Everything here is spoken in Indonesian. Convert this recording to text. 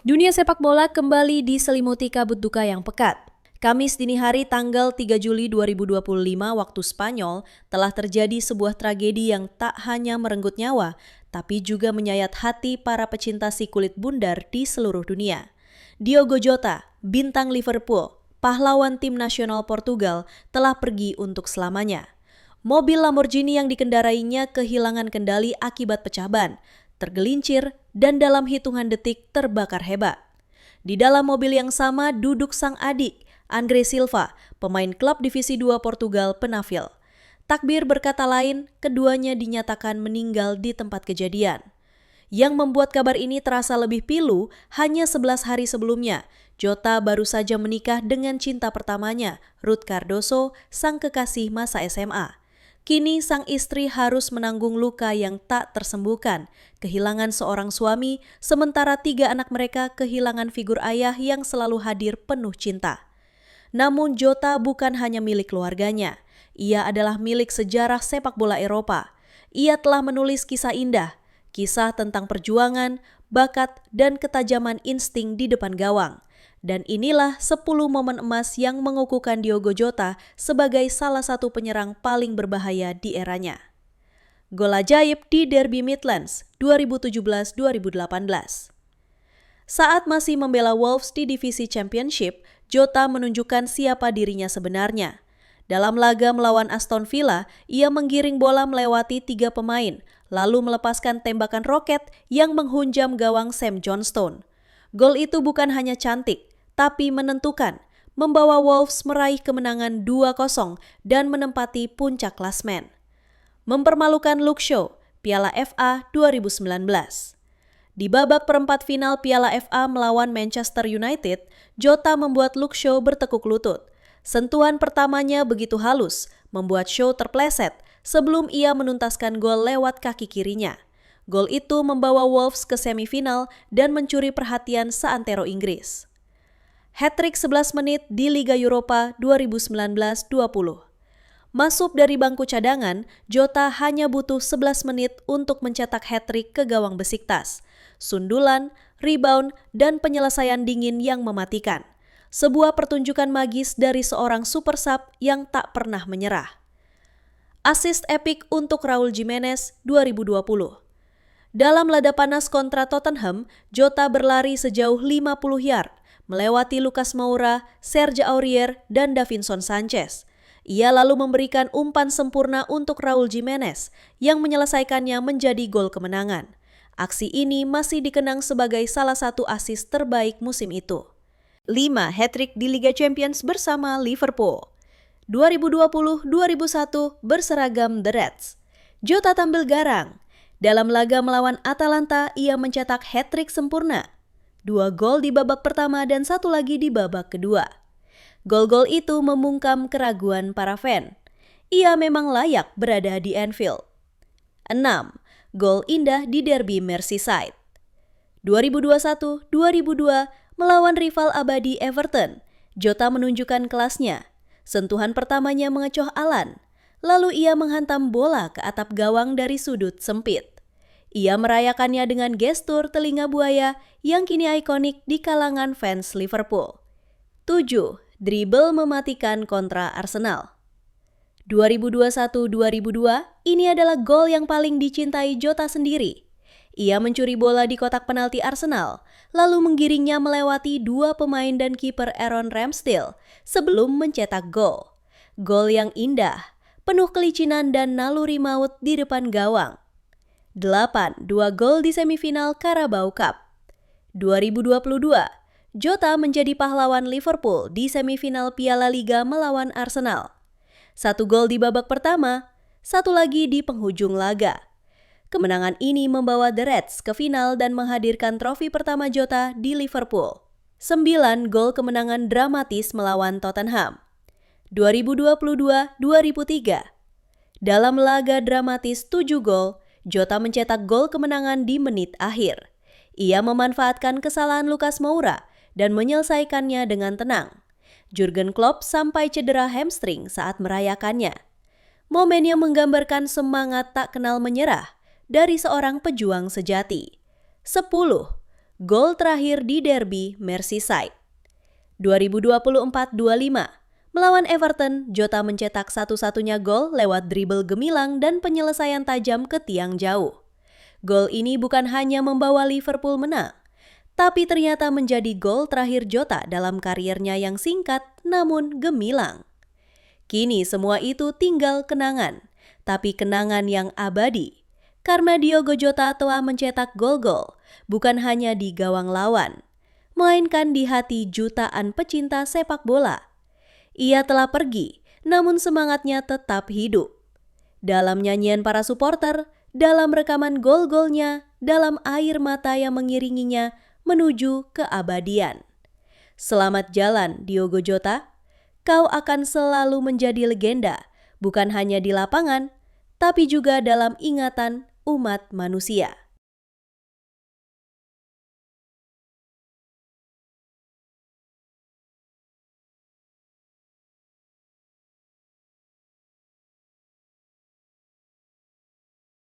Dunia sepak bola kembali diselimuti kabut duka yang pekat. Kamis dini hari tanggal 3 Juli 2025 waktu Spanyol telah terjadi sebuah tragedi yang tak hanya merenggut nyawa, tapi juga menyayat hati para pecinta si kulit bundar di seluruh dunia. Diogo Jota, bintang Liverpool, pahlawan tim nasional Portugal, telah pergi untuk selamanya. Mobil Lamborghini yang dikendarainya kehilangan kendali akibat pecah ban, tergelincir, dan dalam hitungan detik terbakar hebat. Di dalam mobil yang sama duduk sang adik, Andre Silva, pemain klub Divisi 2 Portugal Penafiel. Takbir berkata lain, keduanya dinyatakan meninggal di tempat kejadian. Yang membuat kabar ini terasa lebih pilu, hanya 11 hari sebelumnya, Jota baru saja menikah dengan cinta pertamanya, Ruth Cardoso, sang kekasih masa SMA. Kini sang istri harus menanggung luka yang tak tersembuhkan, kehilangan seorang suami, sementara 3 anak mereka kehilangan figur ayah yang selalu hadir penuh cinta. Namun Jota bukan hanya milik keluarganya, ia adalah milik sejarah sepak bola Eropa. Ia telah menulis kisah indah, kisah tentang perjuangan, bakat, dan ketajaman insting di depan gawang. Dan inilah 10 momen emas yang mengukuhkan Diogo Jota sebagai salah satu penyerang paling berbahaya di eranya. Gol ajaib di Derby Midlands 2017-2018. Saat masih membela Wolves di divisi Championship, Jota menunjukkan siapa dirinya sebenarnya. Dalam laga melawan Aston Villa, ia menggiring bola melewati 3 pemain, lalu melepaskan tembakan roket yang menghunjam gawang Sam Johnstone. Gol itu bukan hanya cantik, tapi menentukan, membawa Wolves meraih kemenangan 2-0 dan menempati puncak klasmen. Mempermalukan Luke Shaw, Piala FA 2019. Di babak perempat final Piala FA melawan Manchester United, Jota membuat Luke Shaw bertekuk lutut. Sentuhan pertamanya begitu halus, membuat Shaw terpleset sebelum ia menuntaskan gol lewat kaki kirinya. Gol itu membawa Wolves ke semifinal dan mencuri perhatian seantero Inggris. Hat-trick 11 menit di Liga Eropa 2019-20. Masuk dari bangku cadangan, Jota hanya butuh 11 menit untuk mencetak hat-trick ke gawang Besiktas. Sundulan, rebound, dan penyelesaian dingin yang mematikan. Sebuah pertunjukan magis dari seorang super sub yang tak pernah menyerah. Assist epik untuk Raul Jimenez 2020. Dalam laga panas kontra Tottenham, Jota berlari sejauh 50 yard, melewati Lucas Moura, Serge Aurier, dan Davinson Sanchez. Ia lalu memberikan umpan sempurna untuk Raul Jimenez yang menyelesaikannya menjadi gol kemenangan. Aksi ini masih dikenang sebagai salah satu assist terbaik musim itu. 5 hat-trick di Liga Champions bersama Liverpool. 2020-2001 berseragam The Reds. Jota tampil garang. Dalam laga melawan Atalanta, ia mencetak hat-trick sempurna. 2 gol di babak pertama dan 1 lagi di babak kedua. Gol-gol itu membungkam keraguan para fan. Ia memang layak berada di Anfield. 6. Gol indah di Derby Merseyside. 2021-2002 melawan rival abadi Everton, Jota menunjukkan kelasnya. Sentuhan pertamanya mengecoh Alan. Lalu ia menghantam bola ke atap gawang dari sudut sempit. Ia merayakannya dengan gestur telinga buaya yang kini ikonik di kalangan fans Liverpool. 7. Dribble mematikan kontra Arsenal. 2021-2002, ini adalah gol yang paling dicintai Jota sendiri. Ia mencuri bola di kotak penalti Arsenal, lalu menggiringnya melewati 2 pemain dan kiper Aaron Ramsdale sebelum mencetak gol. Gol yang indah, penuh kelicinan dan naluri maut di depan gawang. 8. 2 gol di semifinal Carabao Cup. 2022, Jota menjadi pahlawan Liverpool di semifinal Piala Liga melawan Arsenal. 1 gol di babak pertama, 1 lagi di penghujung laga. Kemenangan ini membawa The Reds ke final dan menghadirkan trofi pertama Jota di Liverpool. 9 gol kemenangan dramatis melawan Tottenham. 2022-2003. Dalam laga dramatis 7 gol, Jota mencetak gol kemenangan di menit akhir. Ia memanfaatkan kesalahan Lucas Moura dan menyelesaikannya dengan tenang. Jurgen Klopp sampai cedera hamstring saat merayakannya. Momen yang menggambarkan semangat tak kenal menyerah dari seorang pejuang sejati. 10. gol terakhir di derby Merseyside. 2024-25, melawan Everton, Jota mencetak satu-satunya gol lewat dribble gemilang dan penyelesaian tajam ke tiang jauh. Gol ini bukan hanya membawa Liverpool menang, tapi ternyata menjadi gol terakhir Jota dalam kariernya yang singkat namun gemilang. Kini semua itu tinggal kenangan, tapi kenangan yang abadi. Karena Diogo Jota telah mencetak gol-gol, bukan hanya di gawang lawan, melainkan di hati jutaan pecinta sepak bola. Ia telah pergi, namun semangatnya tetap hidup. Dalam nyanyian para supporter, dalam rekaman gol-golnya, dalam air mata yang mengiringinya menuju keabadian. Selamat jalan, Diogo Jota. Kau akan selalu menjadi legenda, bukan hanya di lapangan, tapi juga dalam ingatan umat manusia.